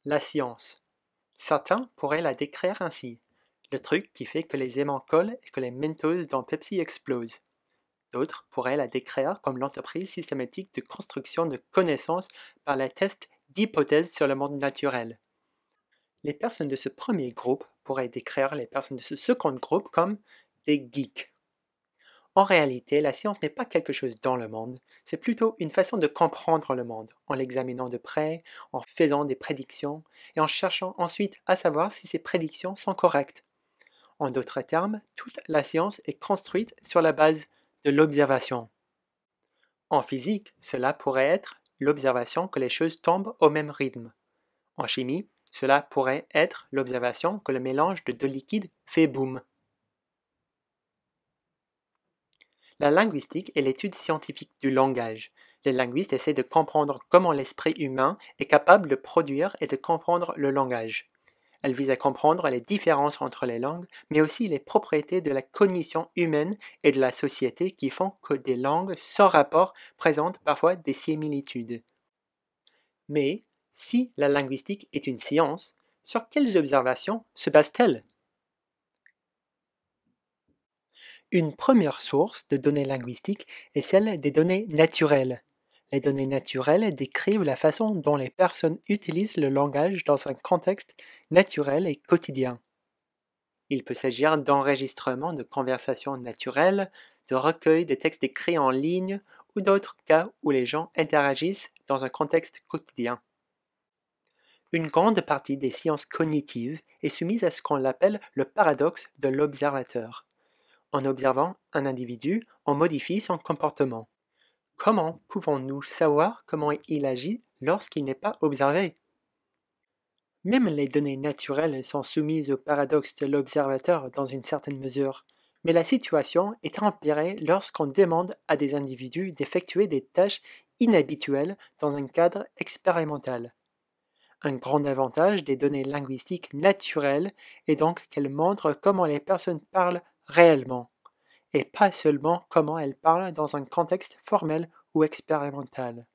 La science. Certains pourraient la décrire ainsi. Le truc qui fait que les aimants collent et que les Mentos dans Pepsi explosent. D'autres pourraient la décrire comme l'entreprise systématique de construction de connaissances par les tests d'hypothèses sur le monde naturel. Les personnes de ce premier groupe pourraient décrire les personnes de ce second groupe comme des geeks. En réalité, la science n'est pas quelque chose dans le monde, c'est plutôt une façon de comprendre le monde, en l'examinant de près, en faisant des prédictions, et en cherchant ensuite à savoir si ces prédictions sont correctes. En d'autres termes, toute la science est construite sur la base de l'observation. En physique, cela pourrait être l'observation que les choses tombent au même rythme. En chimie, cela pourrait être l'observation que le mélange de deux liquides fait boum. La linguistique est l'étude scientifique du langage. Les linguistes essaient de comprendre comment l'esprit humain est capable de produire et de comprendre le langage. Elle vise à comprendre les différences entre les langues, mais aussi les propriétés de la cognition humaine et de la société qui font que des langues sans rapport présentent parfois des similitudes. Mais si la linguistique est une science, sur quelles observations se base-t-elle? Une première source de données linguistiques est celle des données naturelles. Les données naturelles décrivent la façon dont les personnes utilisent le langage dans un contexte naturel et quotidien. Il peut s'agir d'enregistrements de conversations naturelles, de recueils de textes écrits en ligne ou d'autres cas où les gens interagissent dans un contexte quotidien. Une grande partie des sciences cognitives est soumise à ce qu'on appelle le paradoxe de l'observateur. En observant un individu, on modifie son comportement. Comment pouvons-nous savoir comment il agit lorsqu'il n'est pas observé? Même les données naturelles sont soumises au paradoxe de l'observateur dans une certaine mesure, mais la situation est empirée lorsqu'on demande à des individus d'effectuer des tâches inhabituelles dans un cadre expérimental. Un grand avantage des données linguistiques naturelles est donc qu'elles montrent comment les personnes parlent réellement, et pas seulement comment elles parlent dans un contexte formel ou expérimental.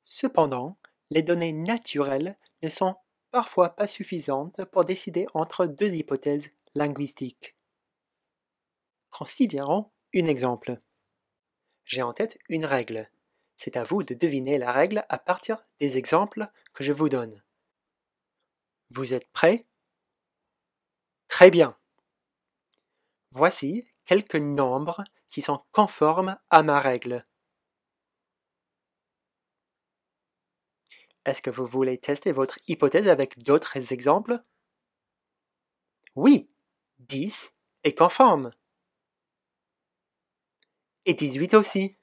Cependant, les données naturelles ne sont parfois pas suffisantes pour décider entre deux hypothèses linguistiques. Considérons un exemple. J'ai en tête une règle. C'est à vous de deviner la règle à partir des exemples que je vous donne. Vous êtes prêts? Très bien. Voici quelques nombres qui sont conformes à ma règle. Est-ce que vous voulez tester votre hypothèse avec d'autres exemples? Oui, 10 est conforme. Et 18 aussi.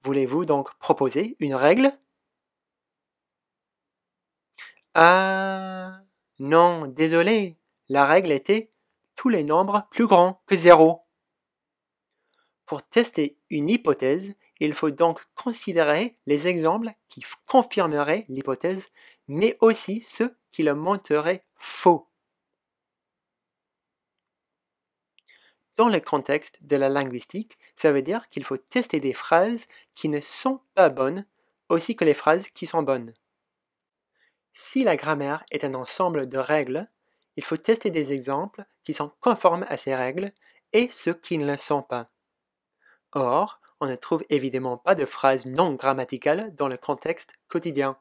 Voulez-vous donc proposer une règle? Ah, non, désolé. La règle était tous les nombres plus grands que 0. Pour tester une hypothèse, il faut donc considérer les exemples qui confirmeraient l'hypothèse, mais aussi ceux qui le montreraient faux. Dans le contexte de la linguistique, ça veut dire qu'il faut tester des phrases qui ne sont pas bonnes, aussi que les phrases qui sont bonnes. Si la grammaire est un ensemble de règles, il faut tester des exemples qui sont conformes à ces règles et ceux qui ne le sont pas. Or, on ne trouve évidemment pas de phrases non grammaticales dans le contexte quotidien.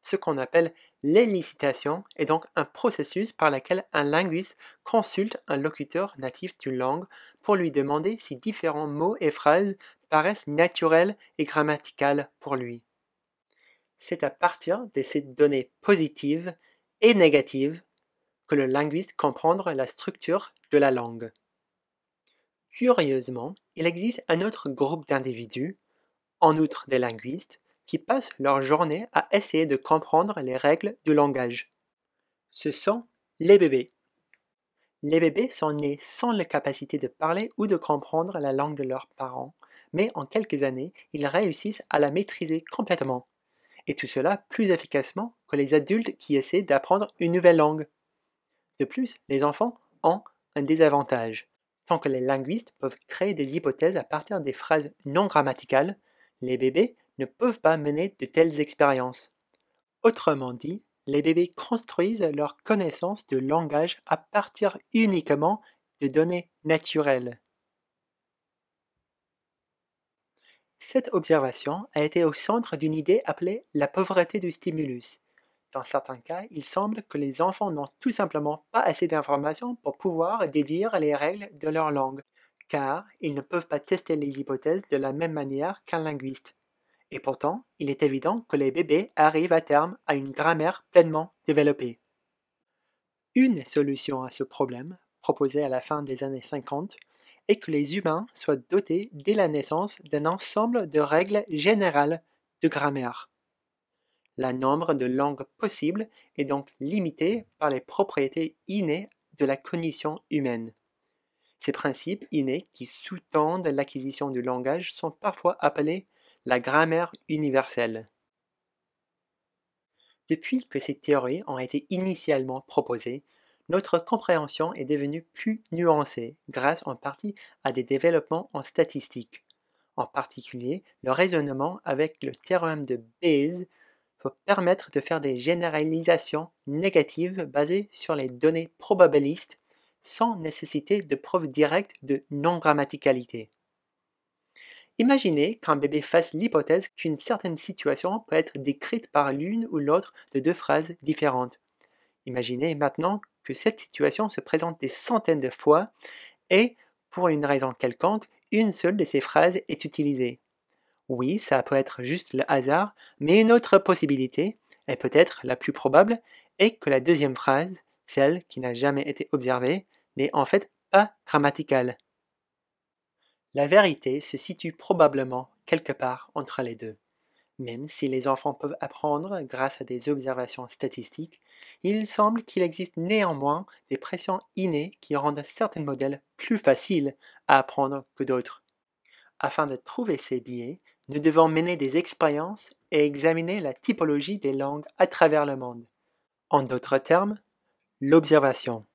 Ce qu'on appelle l'élicitation est donc un processus par lequel un linguiste consulte un locuteur natif d'une langue pour lui demander si différents mots et phrases paraissent naturels et grammaticales pour lui. C'est à partir de ces données positives et négatives que le linguiste comprend la structure de la langue. Curieusement, il existe un autre groupe d'individus, en outre des linguistes, qui passent leur journée à essayer de comprendre les règles du langage. Ce sont les bébés. Les bébés sont nés sans la capacité de parler ou de comprendre la langue de leurs parents, mais en quelques années, ils réussissent à la maîtriser complètement. Et tout cela plus efficacement que les adultes qui essaient d'apprendre une nouvelle langue. De plus, les enfants ont un désavantage. Tant que les linguistes peuvent créer des hypothèses à partir des phrases non grammaticales, les bébés ne peuvent pas mener de telles expériences. Autrement dit, les bébés construisent leur connaissance de langage à partir uniquement de données naturelles. Cette observation a été au centre d'une idée appelée la pauvreté du stimulus. Dans certains cas, il semble que les enfants n'ont tout simplement pas assez d'informations pour pouvoir déduire les règles de leur langue, car ils ne peuvent pas tester les hypothèses de la même manière qu'un linguiste. Et pourtant, il est évident que les bébés arrivent à terme à une grammaire pleinement développée. Une solution à ce problème, proposée à la fin des années 50, est que les humains soient dotés dès la naissance d'un ensemble de règles générales de grammaire. Le nombre de langues possibles est donc limité par les propriétés innées de la cognition humaine. Ces principes innés qui sous-tendent l'acquisition du langage sont parfois appelés la grammaire universelle. Depuis que ces théories ont été initialement proposées, notre compréhension est devenue plus nuancée grâce en partie à des développements en statistique. En particulier, le raisonnement avec le théorème de Bayes peut permettre de faire des généralisations négatives basées sur les données probabilistes sans nécessiter de preuves directes de non-grammaticalité. Imaginez qu'un bébé fasse l'hypothèse qu'une certaine situation peut être décrite par l'une ou l'autre de deux phrases différentes. Imaginez maintenant que cette situation se présente des centaines de fois et, pour une raison quelconque, une seule de ces phrases est utilisée. Oui, ça peut être juste le hasard, mais une autre possibilité, et peut-être la plus probable, est que la deuxième phrase, celle qui n'a jamais été observée, n'est en fait pas grammaticale. La vérité se situe probablement quelque part entre les deux. Même si les enfants peuvent apprendre grâce à des observations statistiques, il semble qu'il existe néanmoins des pressions innées qui rendent certains modèles plus faciles à apprendre que d'autres. Afin de trouver ces biais, nous devons mener des expériences et examiner la typologie des langues à travers le monde. En d'autres termes, l'observation.